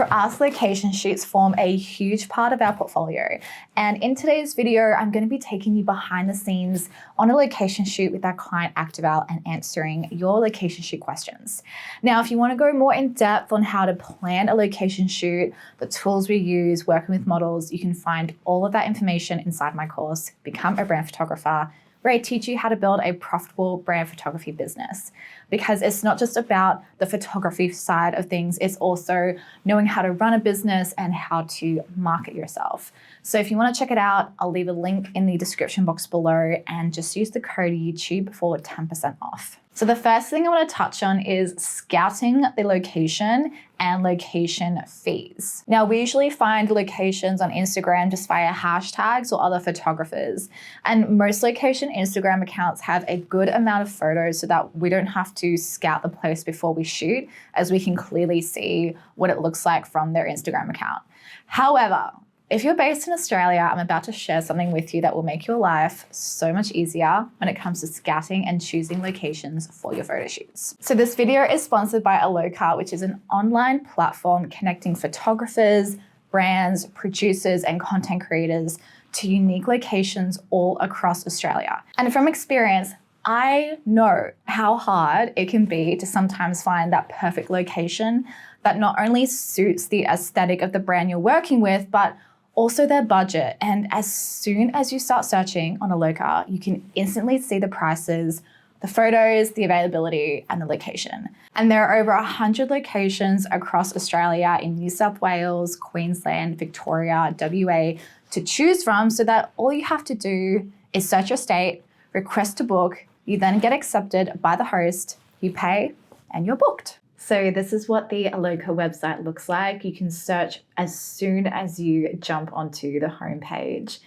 For us, location shoots form a huge part of our portfolio. And in today's video, I'm going to be taking you behind the scenes on a location shoot with our client Actival and answering your location shoot questions. Now, if you want to go more in depth on how to plan a location shoot, the tools we use, working with models, you can find all of that information inside my course, Become a Brand Photographer, where I teach you how to build a profitable brand photography business. Because it's not just about the photography side of things, it's also knowing how to run a business and how to market yourself. So if you want to check it out, I'll leave a link in the description box below and just use the code YouTube for 10% off. So the first thing I want to touch on is scouting the location and location fees. Now, we usually find locations on Instagram just via hashtags or other photographers. And most location Instagram accounts have a good amount of photos so that we don't have to scout the place before we shoot, as we can clearly see what it looks like from their Instagram account. However, if you're based in Australia, I'm about to share something with you that will make your life so much easier when it comes to scouting and choosing locations for your photo shoots. So this video is sponsored by Aloka, which is an online platform connecting photographers, brands, producers, and content creators to unique locations all across Australia. And from experience, I know how hard it can be to sometimes find that perfect location that not only suits the aesthetic of the brand you're working with, but also their budget. And as soon as you start searching on Aloka, you can instantly see the prices, the photos, the availability, and the location. And there are over 100 locations across Australia in New South Wales, Queensland, Victoria, WA to choose from, so that all you have to do is search your state, request to book, you then get accepted by the host, you pay, and you're booked. So this is what the Aloka website looks like. You can search as soon as you jump onto the homepage.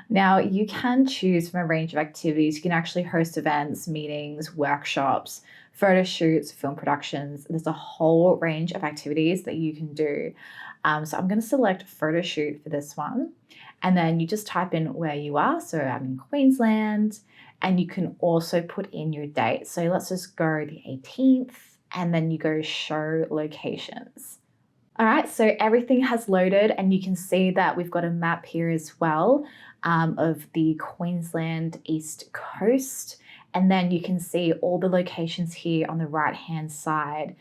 Now, you can choose from a range of activities. You can actually host events, meetings, workshops, photo shoots, film productions. There's a whole range of activities that you can do. So I'm going to select photo shoot for this one. And then you just type in where you are. So I'm in Queensland. And you can also put in your date. So let's just go the 18th. And then you go show locations. All right, so everything has loaded and you can see that we've got a map here as well of the Queensland East Coast. And then you can see all the locations here on the right-hand side.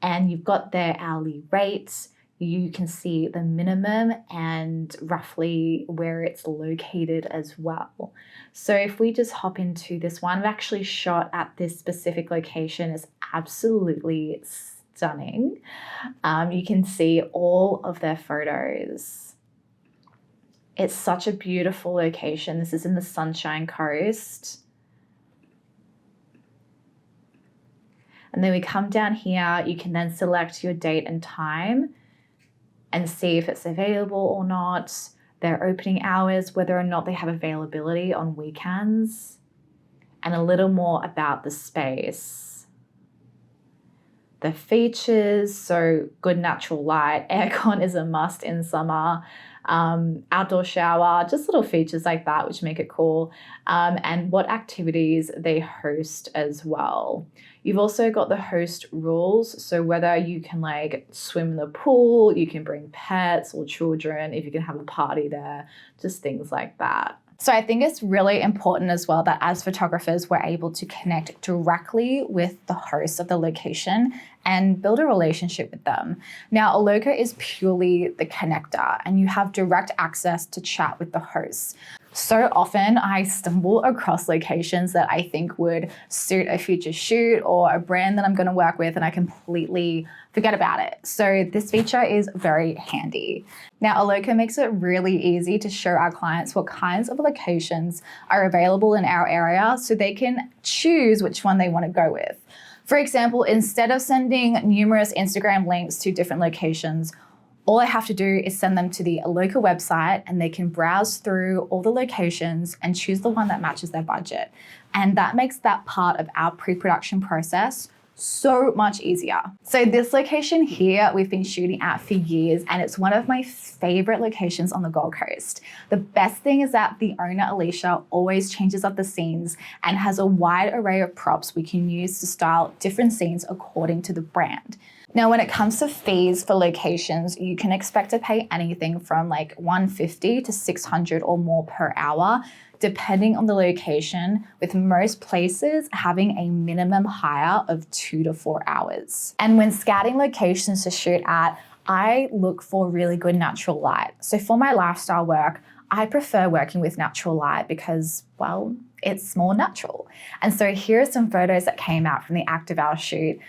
And you've got their hourly rates. You can see the minimum and roughly where it's located as well. So if we just hop into this one, I've actually shot at this specific location. It's absolutely stunning. You can see all of their photos. It's such a beautiful location. This is in the Sunshine Coast. And then we come down here. You can then select your date and time and see if it's available or not, their opening hours, whether or not they have availability on weekends, and a little more about the space. The features, so good natural light, aircon is a must in summer, outdoor shower, just little features like that which make it cool, and what activities they host as well. You've also got the host rules, so whether you can like swim in the pool, you can bring pets or children, if you can have a party there, just things like that. So I think it's really important as well that as photographers, we're able to connect directly with the host of the location and build a relationship with them. Now, Aloka is purely the connector and you have direct access to chat with the hosts. So often I stumble across locations that I think would suit a future shoot or a brand that I'm going to work with, and I completely forget about it. So this feature is very handy. Now, Aloka makes it really easy to show our clients what kinds of locations are available in our area so they can choose which one they want to go with. For example, instead of sending numerous Instagram links to different locations, all I have to do is send them to the Aloka website and they can browse through all the locations and choose the one that matches their budget. And that makes that part of our pre-production process so much easier. So this location here, we've been shooting at for years and it's one of my favorite locations on the Gold Coast. The best thing is that the owner, Alicia, always changes up the scenes and has a wide array of props we can use to style different scenes according to the brand. Now, when it comes to fees for locations, you can expect to pay anything from like $150 to $600 or more per hour, depending on the location, with most places having a minimum hire of 2 to 4 hours. And when scouting locations to shoot at, I look for really good natural light. So for my lifestyle work, I prefer working with natural light because, well, it's more natural. And so here are some photos that came out from the active hour shoot.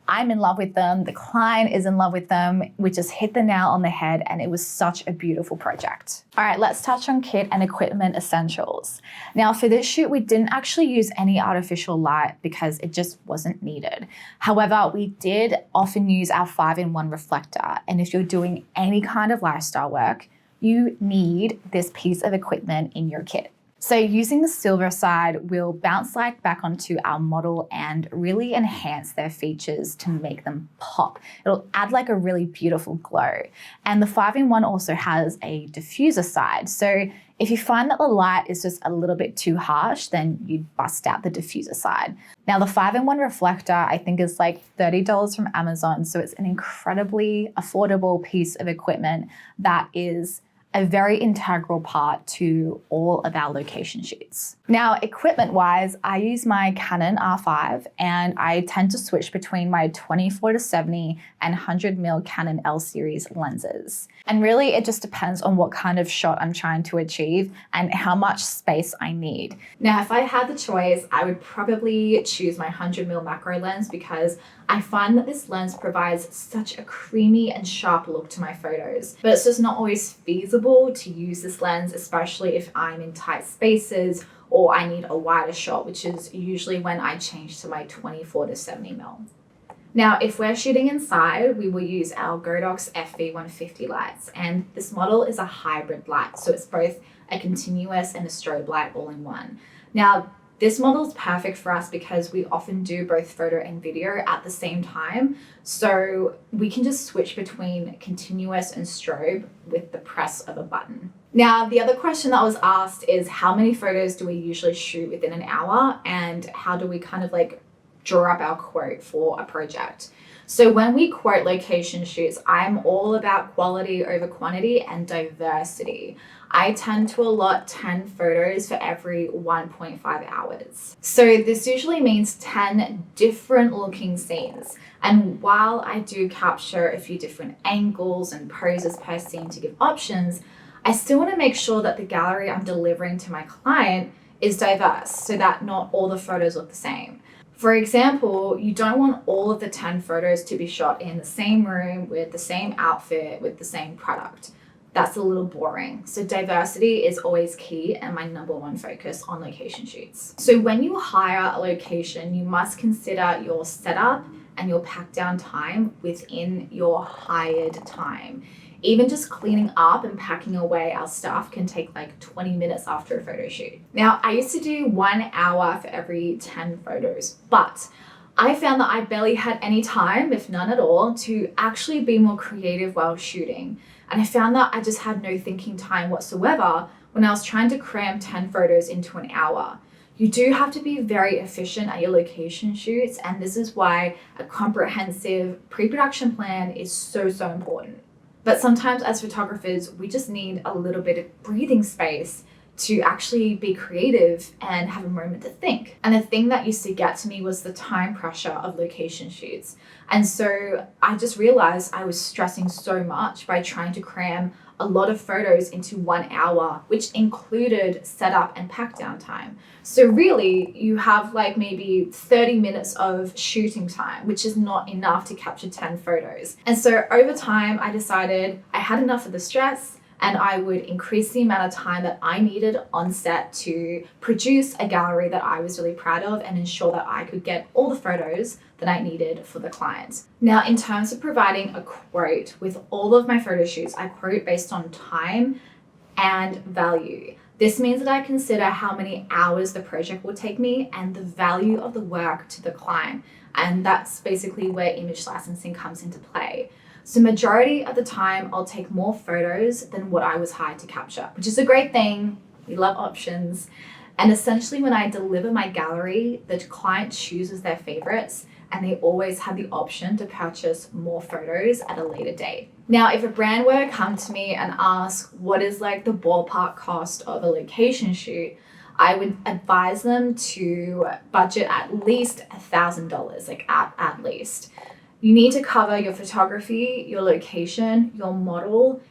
I'm in love with them. The client is in love with them. We just hit the nail on the head and it was such a beautiful project. All right, let's touch on kit and equipment essentials. Now for this shoot, we didn't actually use any artificial light because it just wasn't needed. However, we did often use our 5-in-1 reflector. And if you're doing any kind of lifestyle work, you need this piece of equipment in your kit. So using the silver side will bounce light back onto our model and really enhance their features to make them pop. It'll add like a really beautiful glow. And the 5-in-1 also has a diffuser side. So if you find that the light is just a little bit too harsh, then you bust out the diffuser side. Now the 5-in-1 reflector, I think is like $30 from Amazon. So it's an incredibly affordable piece of equipment that is a very integral part to all of our location shoots. Now, equipment-wise, I use my Canon R5 and I tend to switch between my 24-70 and 100mm Canon L series lenses. And really, it just depends on what kind of shot I'm trying to achieve and how much space I need. Now, if I had the choice, I would probably choose my 100mm macro lens because I find that this lens provides such a creamy and sharp look to my photos, but it's just not always feasible to use this lens, especially if I'm in tight spaces or I need a wider shot, which is usually when I change to my 24-70mm. Now, if we're shooting inside, we will use our Godox FV150 lights, and this model is a hybrid light, so it's both a continuous and a strobe light all in one. Now, this model is perfect for us because we often do both photo and video at the same time. So we can just switch between continuous and strobe with the press of a button. Now, the other question that was asked is how many photos do we usually shoot within an hour and how do we kind of like draw up our quote for a project? So when we quote location shoots, I'm all about quality over quantity and diversity. I tend to allot 10 photos for every 1.5 hours. So this usually means 10 different looking scenes. And while I do capture a few different angles and poses per scene to give options, I still want to make sure that the gallery I'm delivering to my client is diverse so that not all the photos look the same. For example, you don't want all of the 10 photos to be shot in the same room with the same outfit with the same product. That's a little boring. So diversity is always key and my #1 focus on location shoots. So when you hire a location, you must consider your setup and your pack down time within your hired time. Even just cleaning up and packing away our stuff can take like 20 minutes after a photo shoot. Now, I used to do 1 hour for every 10 photos, but I found that I barely had any time, if none at all, to actually be more creative while shooting. And I found that I just had no thinking time whatsoever when I was trying to cram 10 photos into an hour. You do have to be very efficient at your location shoots, and this is why a comprehensive pre-production plan is so important. But sometimes as photographers, we just need a little bit of breathing space to actually be creative and have a moment to think. And the thing that used to get to me was the time pressure of location shoots. And so I just realized I was stressing so much by trying to cram a lot of photos into 1 hour, which included setup and pack down time. So really you have like maybe 30 minutes of shooting time, which is not enough to capture 10 photos. And so over time, I decided I had enough of the stress and I would increase the amount of time that I needed on set to produce a gallery that I was really proud of and ensure that I could get all the photos that I needed for the client. Now, in terms of providing a quote with all of my photo shoots, I quote based on time and value. This means that I consider how many hours the project will take me and the value of the work to the client. And that's basically where image licensing comes into play. So majority of the time, I'll take more photos than what I was hired to capture, which is a great thing. We love options. And essentially when I deliver my gallery, the client chooses their favorites and they always had the option to purchase more photos at a later date. Now, if a brand were to come to me and ask what is like the ballpark cost of a location shoot, I would advise them to budget at least $1,000, like at least. You need to cover your photography, your location, your model,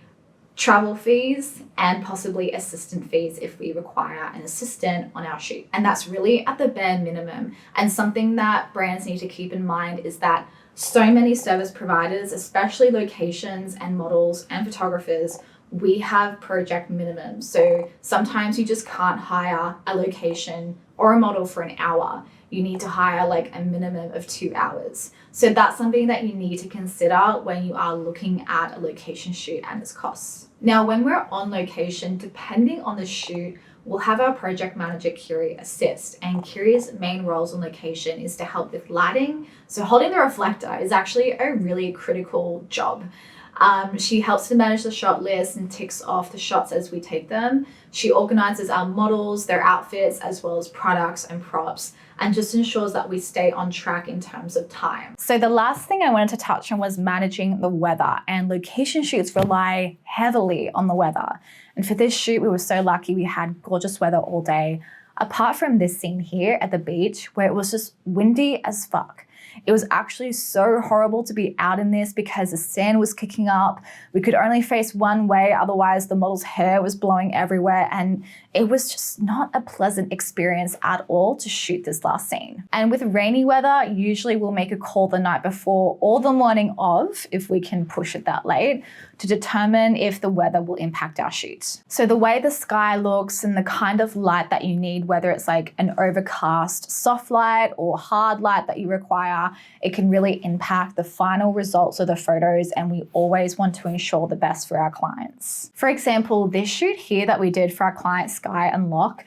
travel fees, and possibly assistant fees if we require an assistant on our shoot. And that's really at the bare minimum. And something that brands need to keep in mind is that so many service providers, especially locations and models and photographers, we have project minimums. So sometimes you just can't hire a location or a model for an hour. You need to hire like a minimum of 2 hours. So that's something that you need to consider when you are looking at a location shoot and its costs. Now, when we're on location, depending on the shoot, we'll have our project manager, Kiri, assist. And Kiri's main roles on location is to help with lighting. So holding the reflector is actually a really critical job. She helps to manage the shot list and ticks off the shots as we take them. She organizes our models, their outfits, as well as products and props, and just ensures that we stay on track in terms of time. So the last thing I wanted to touch on was managing the weather, and location shoots rely heavily on the weather. And for this shoot, we were so lucky we had gorgeous weather all day, apart from this scene here at the beach where it was just windy as fuck. It was actually so horrible to be out in this because the sand was kicking up. We could only face one way, otherwise the model's hair was blowing everywhere, and it was just not a pleasant experience at all to shoot this last scene. And with rainy weather, usually we'll make a call the night before or the morning of, if we can push it that late, to determine if the weather will impact our shoot. So the way the sky looks and the kind of light that you need, whether it's like an overcast soft light or hard light that you require, it can really impact the final results of the photos, and we always want to ensure the best for our clients. For example, this shoot here that we did for our client Sky and Lock,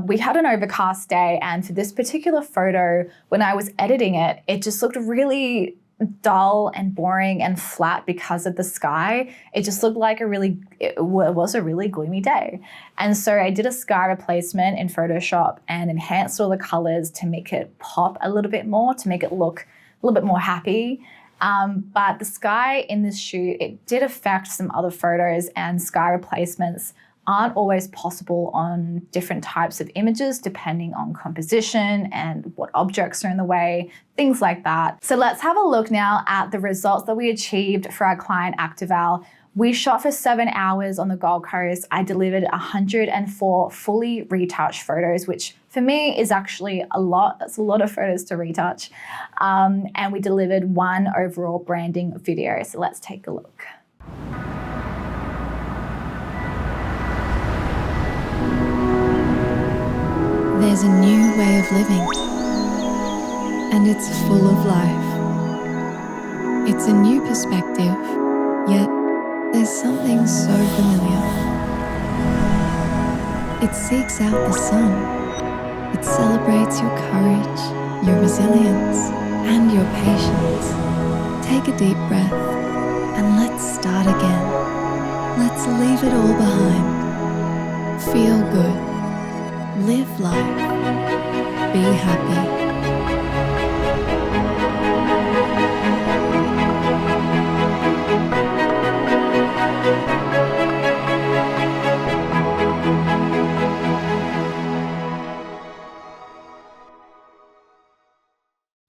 we had an overcast day, and for this particular photo, when I was editing it, it just looked really dull and boring and flat because of the sky. It just looked like it was a really gloomy day. And so I did a sky replacement in Photoshop and enhanced all the colors to make it pop a little bit more, to make it look a little bit more happy. But the sky in this shoot, it did affect some other photos, and sky replacements aren't always possible on different types of images depending on composition and what objects are in the way, things like that. So let's have a look now at the results that we achieved for our client Actival. We shot for 7 hours on the Gold Coast. I delivered 104 fully retouched photos, which for me is actually a lot. That's a lot of photos to retouch. And we delivered 1 overall branding video. So let's take a look. There's a new way of living, and it's full of life. It's a new perspective, yet there's something so familiar. It seeks out the sun. It celebrates your courage, your resilience, and your patience. Take a deep breath, and let's start again. Let's leave it all behind. Feel good. Live life. Be happy.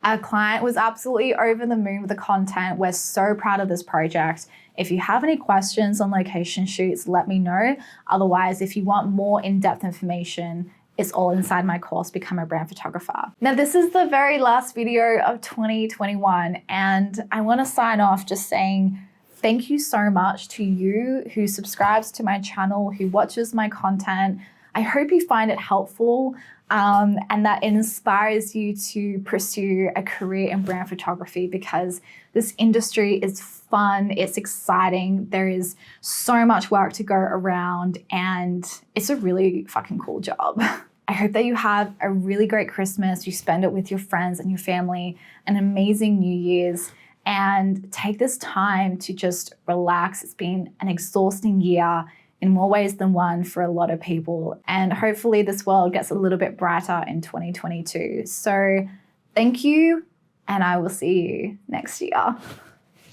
Our client was absolutely over the moon with the content. We're so proud of this project. If you have any questions on location shoots, let me know. Otherwise, if you want more in-depth information, it's all inside my course, Become a Brand Photographer. Now, this is the very last video of 2021, and I want to sign off just saying thank you so much to you who subscribes to my channel, who watches my content. I hope you find it helpful and that it inspires you to pursue a career in brand photography, because this industry is fun, it's exciting, there is so much work to go around, and it's a really fucking cool job. I hope that you have a really great Christmas, you spend it with your friends and your family, an amazing New Year's, and take this time to just relax. It's been an exhausting year in more ways than one for a lot of people. And hopefully this world gets a little bit brighter in 2022. So thank you and I will see you next year.